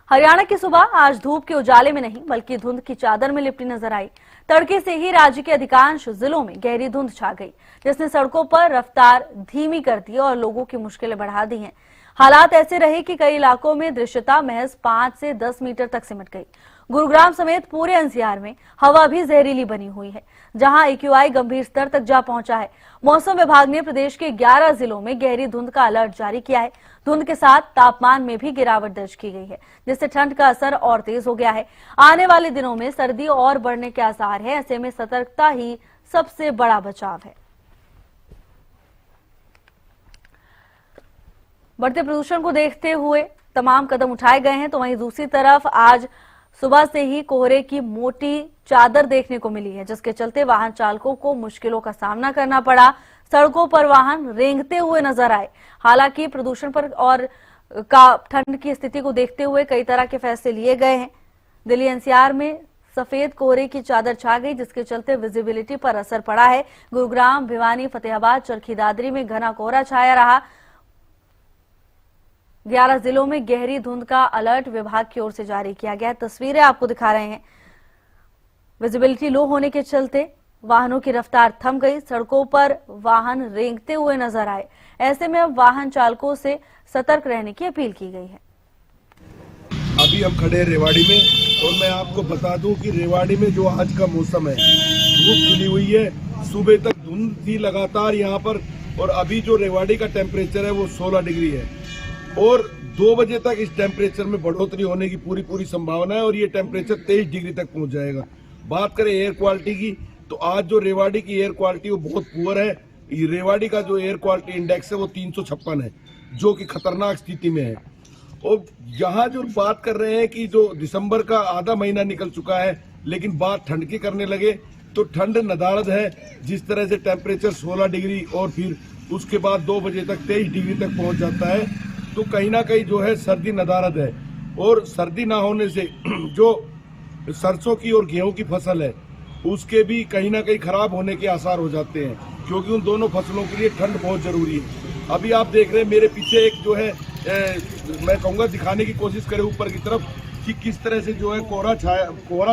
हरियाणा की सुबह आज धूप के उजाले में नहीं बल्कि धुंध की चादर में लिपटी नजर आई। तड़के से ही राज्य के अधिकांश जिलों में गहरी धुंध छा गई, जिसने सड़कों पर रफ्तार धीमी कर दी और लोगों की मुश्किलें बढ़ा दी हैं। हालात ऐसे रहे कि कई इलाकों में दृश्यता महज 5 से 10 मीटर तक सिमट गई। गुरुग्राम समेत पूरे एनसीआर में हवा भी जहरीली बनी हुई है, जहां एक्यूआई गंभीर स्तर तक जा पहुंचा है। मौसम विभाग ने प्रदेश के 11 जिलों में गहरी धुंध का अलर्ट जारी किया है। धुंध के साथ तापमान में भी गिरावट दर्ज की गई है, जिससे ठंड का असर और तेज हो गया है। आने वाले दिनों में सर्दी और बढ़ने के आसार है। ऐसे में सतर्कता ही सबसे बड़ा बचाव है। बढ़ते प्रदूषण को देखते हुए तमाम कदम उठाए गए हैं, तो वहीं दूसरी तरफ आज सुबह से ही कोहरे की मोटी चादर देखने को मिली है, जिसके चलते वाहन चालकों को मुश्किलों का सामना करना पड़ा। सड़कों पर वाहन रेंगते हुए नजर आए। हालांकि प्रदूषण पर और ठंड की स्थिति को देखते हुए कई तरह के फैसले लिए गए हैं। दिल्ली एनसीआर में सफेद कोहरे की चादर छा गई, जिसके चलते विजिबिलिटी पर असर पड़ा है। गुरुग्राम, भिवानी, फतेहाबाद, चरखी दादरी में घना कोहरा छाया रहा। 11 जिलों में गहरी धुंध का अलर्ट विभाग की ओर से जारी किया गया है। तस्वीरें आपको दिखा रहे हैं। विजिबिलिटी लो होने के चलते वाहनों की रफ्तार थम गई। सड़कों पर वाहन रेंगते हुए नजर आए। ऐसे में अब वाहन चालकों से सतर्क रहने की अपील की गई है। अभी हम खड़े हैं रेवाड़ी में, और मैं आपको बता दूं कि रेवाड़ी में जो आज का मौसम है, धूप खिली हुई है। सुबह तक धुंध थी लगातार यहाँ पर, और अभी जो रेवाड़ी का टेम्परेचर है वो 16 डिग्री है, और 2 बजे तक इस टेम्परेचर में बढ़ोतरी होने की पूरी संभावना है, और ये टेम्परेचर 23 डिग्री तक पहुंच जाएगा। बात करें एयर क्वालिटी की, तो आज जो रेवाड़ी की एयर क्वालिटी वो बहुत पुअर है। रेवाड़ी का जो एयर क्वालिटी इंडेक्स है वो 356 है, जो कि खतरनाक स्थिति में है। और यहाँ जो बात कर रहे हैं कि जो दिसंबर का आधा महीना निकल चुका है, लेकिन बात ठंड की करने लगे तो ठंड नदारद है। जिस तरह से टेम्परेचर 16 डिग्री और फिर उसके बाद 2 बजे तक 23 डिग्री तक पहुंच जाता है, तो कहीं ना कहीं जो है सर्दी नदारद है। और सर्दी ना होने से जो सरसों की और गेहूं की फसल है उसके भी कहीं ना कहीं खराब होने के आसार हो जाते हैं, क्योंकि उन दोनों फसलों के लिए ठंड बहुत जरूरी है। अभी आप देख रहे हैं मेरे पीछे एक जो है मैं कहूँगा दिखाने की कोशिश करें ऊपर की तरफ कि किस तरह से जो है कोहरा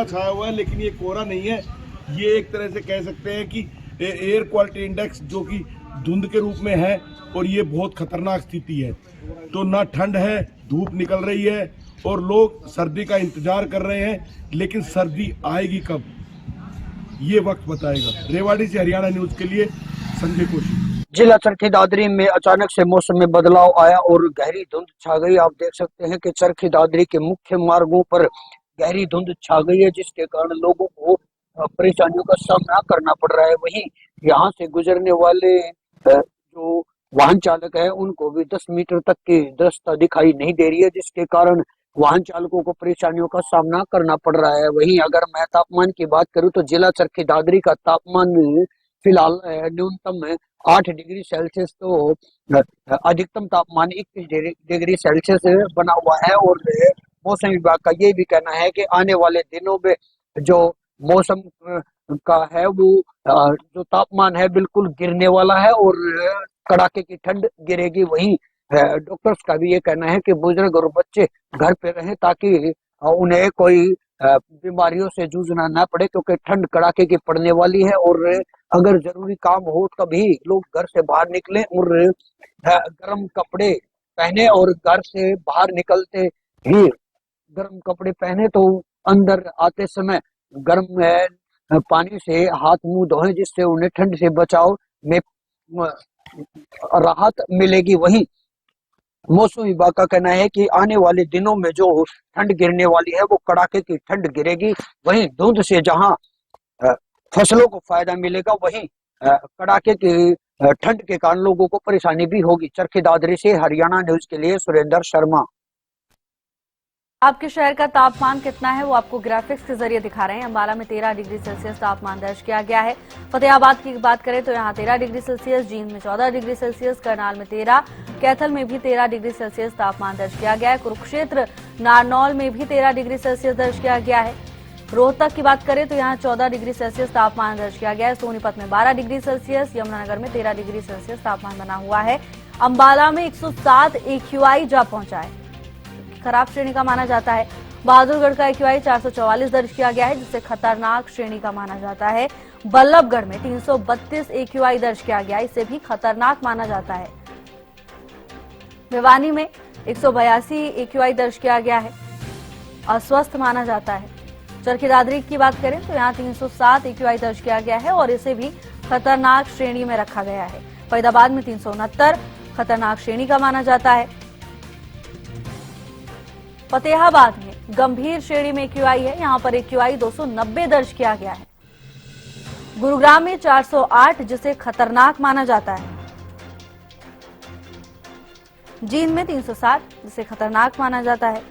छाया हुआ है, लेकिन ये कोहरा नहीं है। ये एक तरह से कह सकते हैं कि एयर क्वालिटी इंडेक्स जो कि धुंध के रूप में है, और ये बहुत खतरनाक स्थिति है। तो ना ठंड है, धूप निकल रही है, और लोग सर्दी का इंतजार कर रहे हैं, लेकिन सर्दी आएगी कब ये वक्त बताएगा। रेवाड़ी से हरियाणा न्यूज के लिए संजय कौशिक। जिला चरखी दादरी में अचानक से मौसम में बदलाव आया और गहरी धुंध छा गई। आप देख सकते हैं कि चरखी दादरी के मुख्य मार्गों पर गहरी धुंध छा गई है, जिसके कारण लोगों को परेशानियों का सामना करना पड़ रहा है। वहीं यहाँ से गुजरने वाले जो वाहन चालक है उनको भी 10 मीटर तक की दृश्यता दिखाई नहीं दे रही है, जिसके कारण वाहन चालकों को परेशानियों का सामना करना पड़ रहा है। वहीं अगर मैं तापमान की बात करूं तो जिला चरखी दादरी का तापमान फिलहाल न्यूनतम 8 डिग्री सेल्सियस तो अधिकतम तापमान 21 डिग्री सेल्सियस बना हुआ है। और मौसम विभाग का ये भी कहना है कि आने वाले दिनों में जो मौसम का है वो जो तापमान है बिल्कुल गिरने वाला है और कड़ाके की ठंड गिरेगी। वहीं डॉक्टर्स का भी ये कहना है कि बुजुर्ग और बच्चे घर पे रहें ताकि उन्हें कोई बीमारियों से जूझना ना पड़े, क्योंकि ठंड कड़ाके की पड़ने वाली है। और अगर जरूरी काम हो तभी लोग घर से बाहर निकलें और गर्म कपड़े पहने, और घर से बाहर निकलते ही गर्म कपड़े पहने तो अंदर आते समय गर्म पानी से हाथ मुंह धोएं, जिससे उन्हें ठंड से बचाव में राहत मिलेगी। वहीं मौसम विभाग का कहना है कि आने वाले दिनों में जो ठंड गिरने वाली है वो कड़ाके की ठंड गिरेगी। वहीं धुंध से जहां फसलों को फायदा मिलेगा, वहीं कड़ाके की ठंड के कारण लोगों को परेशानी भी होगी। चरखी दादरी से हरियाणा न्यूज के लिए सुरेंद्र शर्मा। आपके शहर का तापमान कितना है वो आपको ग्राफिक्स के जरिए दिखा रहे हैं। अंबाला में 13 डिग्री सेल्सियस तापमान दर्ज किया गया है। फतेहाबाद की बात करें तो यहाँ 13 डिग्री सेल्सियस, जींद में 14 डिग्री सेल्सियस, करनाल में 13, कैथल में भी 13 डिग्री सेल्सियस तापमान दर्ज किया गया है। कुरुक्षेत्र, नारनौल में भी 13 डिग्री सेल्सियस दर्ज किया गया है। रोहतक की बात करें तो यहाँ 14 डिग्री सेल्सियस तापमान दर्ज किया गया है। सोनीपत में 12 डिग्री सेल्सियस, यमुनानगर में 13 डिग्री सेल्सियस तापमान बना हुआ है। अंबाला में 107 एक्यूआई जा पहुंचा है। खराब श्रेणी का माना जाता है। बहादुरगढ़ का AQI 444 दर्ज किया गया है, जिसे खतरनाक श्रेणी का माना जाता है। बल्लभगढ़ में 332 AQI दर्ज किया गया, इसे भी खतरनाक माना जाता है। भिवानी में 182 AQI दर्ज किया गया है, अस्वस्थ माना जाता है। चरखी दादरी की बात करें तो यहाँ 307 AQI दर्ज किया गया है और इसे भी खतरनाक श्रेणी में रखा गया है। फरीदाबाद में 369 खतरनाक श्रेणी का माना जाता है। फतेहाबाद में गंभीर श्रेणी में AQI है, यहाँ पर AQI 290 दर्ज किया गया है। गुरुग्राम में 408, जिसे खतरनाक माना जाता है। जींद में 360, जिसे खतरनाक माना जाता है।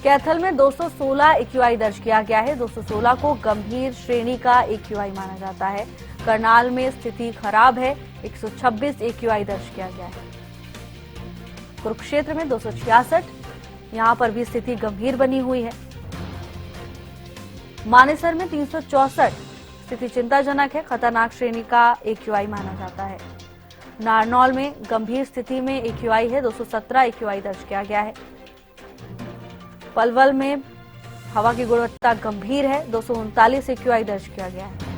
कैथल में 216 AQI दर्ज किया गया है, 216 को गंभीर श्रेणी का AQI माना जाता है। करनाल में स्थिति खराब है, 126 AQI दर्ज किया गया है। कुरुक्षेत्र में 266, यहां पर भी स्थिति गंभीर बनी हुई है। मानेसर में 364, स्थिति चिंताजनक है, खतरनाक श्रेणी का AQI माना जाता है। नारनौल में गंभीर स्थिति में AQI है, 217 AQI दर्ज किया गया है। पलवल में हवा की गुणवत्ता गंभीर है, 239 AQI दर्ज किया गया है।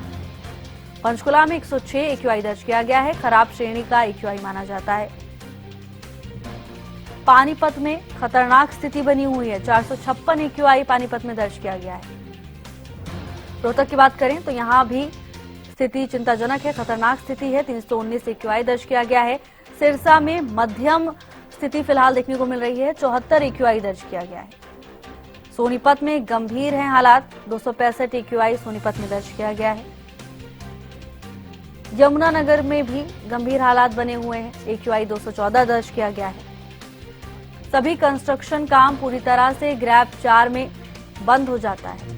पंचकुला में 106 AQI दर्ज किया गया है, खराब श्रेणी का AQI माना जाता है। पानीपत में खतरनाक स्थिति बनी हुई है, 456 AQI पानीपत में दर्ज किया गया है। रोहतक की बात करें तो यहां भी स्थिति चिंताजनक है, खतरनाक स्थिति है, 319 AQI दर्ज किया गया है। सिरसा में मध्यम स्थिति फिलहाल देखने को मिल रही है, 74 AQI दर्ज किया गया है। सोनीपत में गंभीर है हालात, 265 AQI सोनीपत में दर्ज किया गया है। यमुनानगर में भी गंभीर हालात बने हुए हैं, AQI 214 दर्ज किया गया है। सभी कंस्ट्रक्शन काम पूरी तरह से ग्रैप 4 में बंद हो जाता है।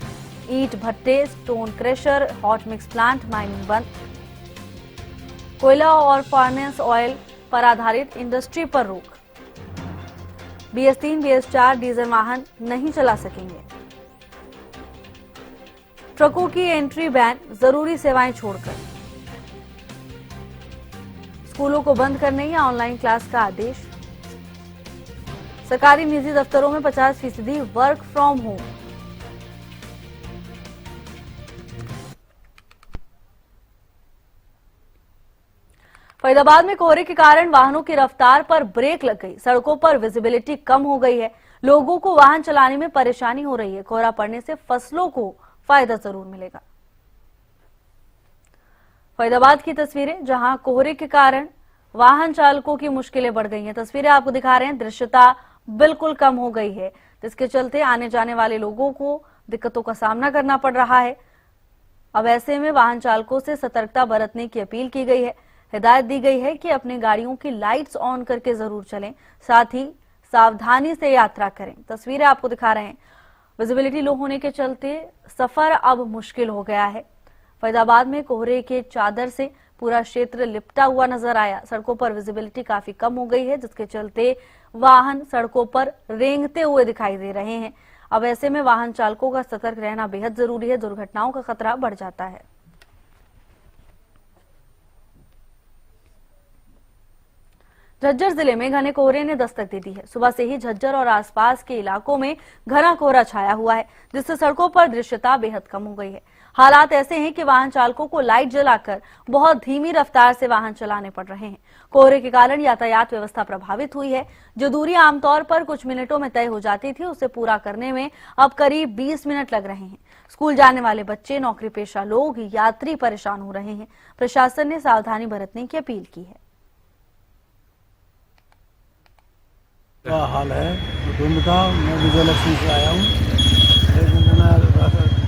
ईंट भट्टे, stone crusher, hot mix plant, mining बंद। कोयला और फर्नेस ऑयल पर आधारित इंडस्ट्री पर रोक। BS3, BS4 डीजल वाहन नहीं चला सकेंगे। ट्रकों की एंट्री बैन, जरूरी सेवाएं छोड़कर। स्कूलों को बंद करने या ऑनलाइन क्लास का आदेश। सरकारी निजी दफ्तरों में 50% वर्क फ्रॉम होम। फरीदाबाद में कोहरे के कारण वाहनों की रफ्तार पर ब्रेक लग गई, सड़कों पर विजिबिलिटी कम हो गई है, लोगों को वाहन चलाने में परेशानी हो रही है। कोहरा पड़ने से फसलों को फायदा जरूर मिलेगा। फरीदाबाद की तस्वीरें, जहां कोहरे के कारण वाहन चालकों की मुश्किलें बढ़ गई हैं। तस्वीरें आपको दिखा रहे हैं, दृश्यता बिल्कुल कम हो गई है, जिसके चलते आने जाने वाले लोगों को दिक्कतों का सामना करना पड़ रहा है। अब ऐसे में वाहन चालकों से सतर्कता बरतने की अपील की गई है। हिदायत दी गई है कि अपने गाड़ियों की लाइट्स ऑन करके जरूर चलें, साथ ही सावधानी से यात्रा करें। तस्वीरें आपको दिखा रहे हैं, विजिबिलिटी लो होने के चलते सफर अब मुश्किल हो गया है। फरीदाबाद में कोहरे के चादर से पूरा क्षेत्र लिपटा हुआ नजर आया। सड़कों पर विजिबिलिटी काफी कम हो गई है, जिसके चलते वाहन सड़कों पर रेंगते हुए दिखाई दे रहे हैं। अब ऐसे में वाहन चालकों का सतर्क रहना बेहद जरूरी है, दुर्घटनाओं का खतरा बढ़ जाता है। झज्जर जिले में घने कोहरे ने दस्तक दे दी है। सुबह से ही झज्जर और आसपास के इलाकों में घना कोहरा छाया हुआ है, जिससे सड़कों पर दृश्यता बेहद कम हो गई है। हालात ऐसे हैं कि वाहन चालकों को लाइट जलाकर बहुत धीमी रफ्तार से वाहन चलाने पड़ रहे हैं। कोहरे के कारण यातायात व्यवस्था प्रभावित हुई है। जो दूरी आमतौर पर कुछ मिनटों में तय हो जाती थी, उसे पूरा करने में अब करीब 20 मिनट लग रहे हैं। स्कूल जाने वाले बच्चे, नौकरी पेशा लोग, यात्री परेशान हो रहे हैं। प्रशासन ने सावधानी बरतने की अपील की है। का हाल है धुंध का। मैं विजयलक्ष्मी से आया हूँ, लेकिन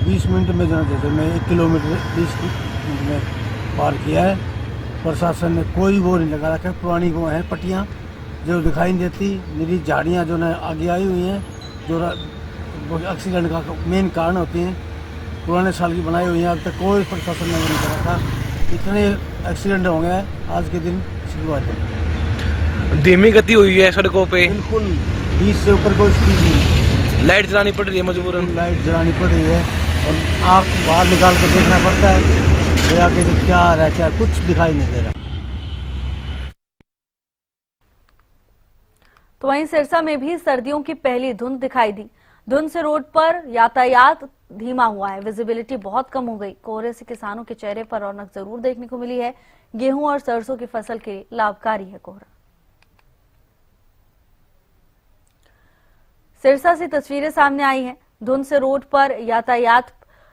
20 मिनट में जाना जैसे मैं 1 किलोमीटर 20 मिनट में पार किया है। प्रशासन ने कोई वो नहीं लगा रखा है। पुरानी वो हैं पट्टियाँ जो दिखाई नहीं देती, मेरी झाड़ियाँ जो है आगे आई हुई हैं, जो एक्सीडेंट का मेन कारण होती हैं, पुराने साल की बनाई हुई हैं। अब तक कोई प्रशासन ने नहीं करा था। इतने एक्सीडेंट हो गए आज के दिन शुरुआत है। धीमी गति हुई है सड़कों पे, बिल्कुल 20 से ऊपर कोई स्पीड नहीं। लाइट जलानी पड़ रही है, मजबूरन लाइट जलानी पड़ रही है और आँख बाहर निकाल कर देखना पड़ता है आगे से क्या आ रहा है, क्या कुछ दिखाई नहीं दे रहा। तो वहीं सिरसा में भी सर्दियों की पहली धुंध दिखाई दी। धुंध से रोड पर यातायात धीमा हुआ है, विजिबिलिटी बहुत कम हो गई। कोहरे से किसानों के चेहरे पर रौनक जरूर देखने को मिली है। गेहूं और सरसों की फसल के लिए लाभकारी है कोहरा। सिरसा से तस्वीरें सामने आई हैं। धुंध से रोड पर यातायात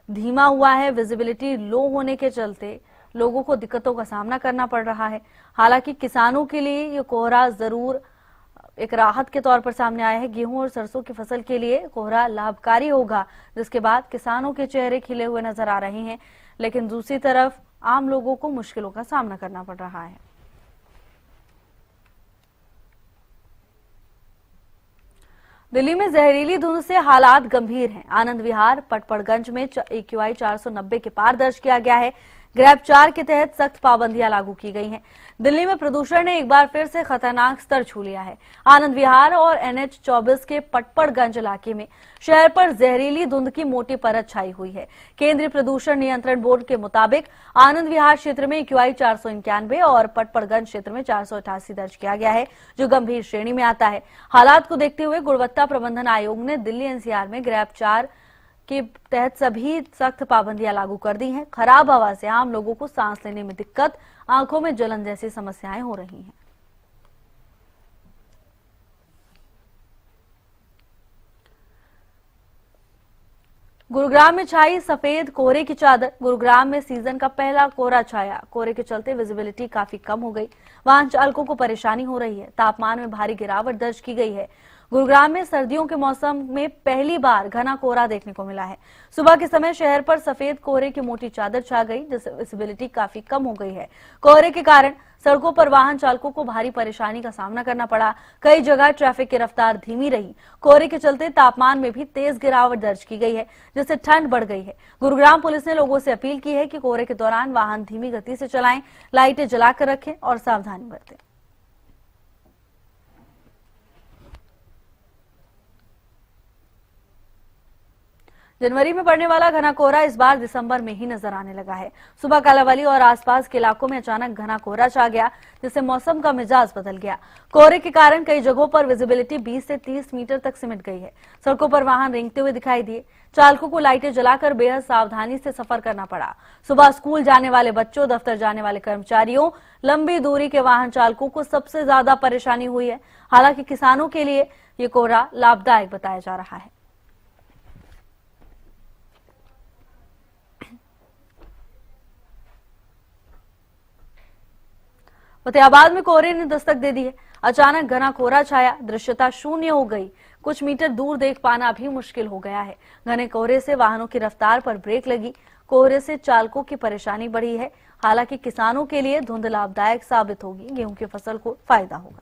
धीमा हुआ है, विजिबिलिटी लो होने के चलते लोगों को दिक्कतों का सामना करना पड़ रहा है। हालांकि किसानों के लिए ये कोहरा जरूर एक राहत के तौर पर सामने आया है। गेहूं और सरसों की फसल के लिए कोहरा लाभकारी होगा, जिसके बाद किसानों के चेहरे खिले हुए नजर आ रहे हैं। लेकिन दूसरी तरफ आम लोगों को मुश्किलों का सामना करना पड़ रहा है। दिल्ली में जहरीली धुंध से हालात गंभीर हैं। आनंद विहार पटपड़गंज में AQI 490 के पार दर्ज किया गया है। ग्रैप 4 के तहत सख्त पाबंदियां लागू की गई हैं। दिल्ली में प्रदूषण ने एक बार फिर से खतरनाक स्तर छू लिया है। आनंद विहार और NH 24 के पटपड़गंज इलाके में शहर पर जहरीली धुंध की मोटी परत छाई हुई है। केंद्रीय प्रदूषण नियंत्रण बोर्ड के मुताबिक आनंद विहार क्षेत्र में AQI 491 और पटपड़गंज क्षेत्र में 488 दर्ज किया गया है, जो गंभीर श्रेणी में आता है। हालात को देखते हुए गुणवत्ता प्रबंधन आयोग ने दिल्ली NCR में ग्रैप 4 के तहत सभी सख्त पाबंदियां लागू कर दी हैं। खराब हवा से आम लोगों को सांस लेने में दिक्कत, आंखों में जलन जैसी समस्याएं हो रही हैं। गुरुग्राम में छाई सफेद कोहरे की चादर। गुरुग्राम में सीजन का पहला कोहरा छाया। कोहरे के चलते विजिबिलिटी काफी कम हो गई। वाहन चालकों को परेशानी हो रही है। तापमान में भारी गिरावट दर्ज की गई है। गुरुग्राम में सर्दियों के मौसम में पहली बार घना कोहरा देखने को मिला है। सुबह के समय शहर पर सफेद कोहरे की मोटी चादर छा गई, जिससे विजिबिलिटी काफी कम हो गई है। कोहरे के कारण सड़कों पर वाहन चालकों को भारी परेशानी का सामना करना पड़ा। कई जगह ट्रैफिक की रफ्तार धीमी रही। कोहरे के चलते तापमान में भी तेज गिरावट दर्ज की गई है, जिससे ठंड बढ़ गई है। गुरुग्राम पुलिस ने लोगों से अपील की है कि कोहरे के दौरान वाहन धीमी गति से चलाएं, लाइटें जलाकर रखें और सावधानी बरतें। जनवरी में पड़ने वाला घना कोहरा इस बार दिसंबर में ही नजर आने लगा है। सुबह कालावाली और आसपास के इलाकों में अचानक घना कोहरा छा गया, जिससे मौसम का मिजाज बदल गया। कोहरे के कारण कई जगहों पर विजिबिलिटी 20 से 30 मीटर तक सिमट गई है। सड़कों पर वाहन रेंगते हुए दिखाई दिए। चालकों को लाइटें जलाकर बेहद सावधानी से सफर करना पड़ा। सुबह स्कूल जाने वाले बच्चों, दफ्तर जाने वाले कर्मचारियों, लंबी दूरी के वाहन चालकों को सबसे ज्यादा परेशानी हुई है। हालांकि किसानों के लिए ये कोहरा लाभदायक बताया जा रहा है। फतेहाबाद में कोहरे ने दस्तक दे दी है। अचानक घना कोहरा छाया, दृश्यता शून्य हो गई। कुछ मीटर दूर देख पाना भी मुश्किल हो गया है। घने कोहरे से वाहनों की रफ्तार पर ब्रेक लगी। कोहरे से चालकों की परेशानी बढ़ी है। हालांकि किसानों के लिए धुंध लाभदायक साबित होगी। गेहूं की फसल को फायदा होगा।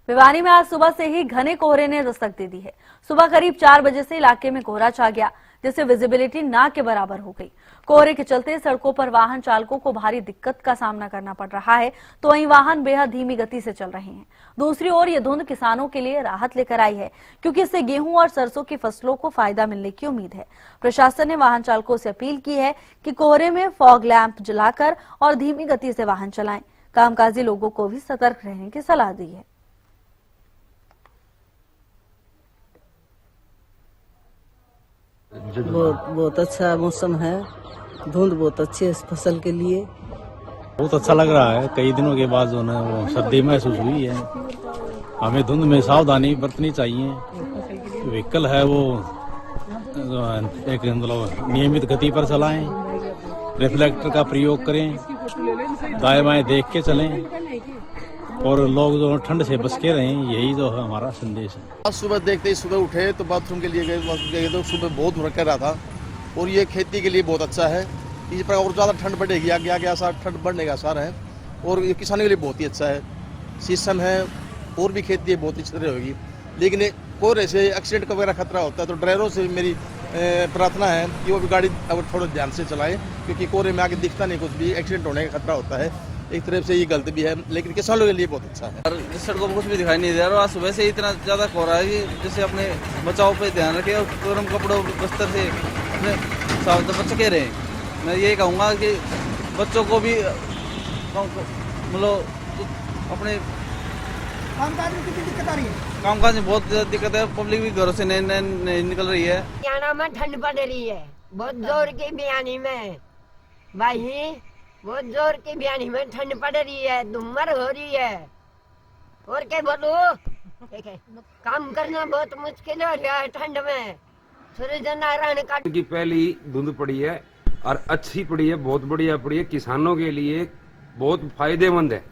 भिवानी में आज सुबह से ही घने कोहरे ने दस्तक दे दी है। सुबह करीब 4 बजे से इलाके में कोहरा छा गया, जिससे विजिबिलिटी ना के बराबर हो गई। कोहरे के चलते सड़कों पर वाहन चालकों को भारी दिक्कत का सामना करना पड़ रहा है, तो वहीं वाहन बेहद धीमी गति से चल रहे हैं। दूसरी ओर ये धुंध किसानों के लिए राहत लेकर आई है, क्योंकि इससे गेहूं और सरसों की फसलों को फायदा मिलने की उम्मीद है। प्रशासन ने वाहन चालकों से अपील की है कि कोहरे में फॉग लैंप जलाकर और धीमी गति से वाहन चलाएं। कामकाजी लोगों को भी सतर्क रहने की सलाह दी है। बहुत अच्छा मौसम है। धुंध बहुत अच्छी है इस फसल के लिए। बहुत अच्छा लग रहा है। कई दिनों के बाद जो है वो सर्दी महसूस हुई है। हमें धुंध में सावधानी बरतनी चाहिए। व्हीकल है वो एक मतलब नियमित गति पर चलाएं, रिफ्लेक्टर का प्रयोग करें, दाएं बाएं देख के चलें और लोग जो ठंड से बच के रहें, यही जो है हमारा संदेश है। आज सुबह देखते ही सुबह उठे तो बाथरूम के लिए गए तो सुबह बहुत धुआं कर रहा था। और ये खेती के लिए बहुत अच्छा है। इस पर और ज़्यादा ठंड बढ़ेगी, आगे आगे आसार ठंड बढ़ने का आसार है। और ये किसानों के लिए बहुत ही अच्छा है। सीजन है और भी खेती है बहुत अच्छी तरह होगी। लेकिन कोहरे से एक्सीडेंट का वगैरह खतरा होता है, तो ड्राइवरों से मेरी प्रार्थना है कि वो भी गाड़ी अब थोड़ा ध्यान से चलाएं, क्योंकि कोहरे में आगे दिखता नहीं कुछ भी, एक्सीडेंट होने का खतरा होता है। एक तरफ से ये गलत भी है, लेकिन किसानों के लिए बहुत अच्छा है। और इस सड़कों पर कुछ भी दिखाई नहीं दे रहा, और सुबह से इतना ज़्यादा कोहरा है कि जैसे अपने बचाव पे ध्यान रखें और गर्म कपड़ों बस्तर से अपने सावधान बच के रहें। मैं यही कहूँगा कि बच्चों को भी मतलब अपने कामकाज में बहुत दिक्कत है, पब्लिक भी घरों से नहीं निकल रही है। हरियाणा में ठंड पड़ रही है बहुत जोर की, बयानी में भाई बहुत जोर की बयानी में ठंड पड़ रही है, धुम्मर हो रही है, और क्या बोलूं, काम करना बहुत मुश्किल हो रहा है ठंड में। सूरज नारायण का की पहली धुंध पड़ी है और अच्छी पड़ी है, बहुत बढ़िया पड़ी है, किसानों के लिए बहुत फायदेमंद है।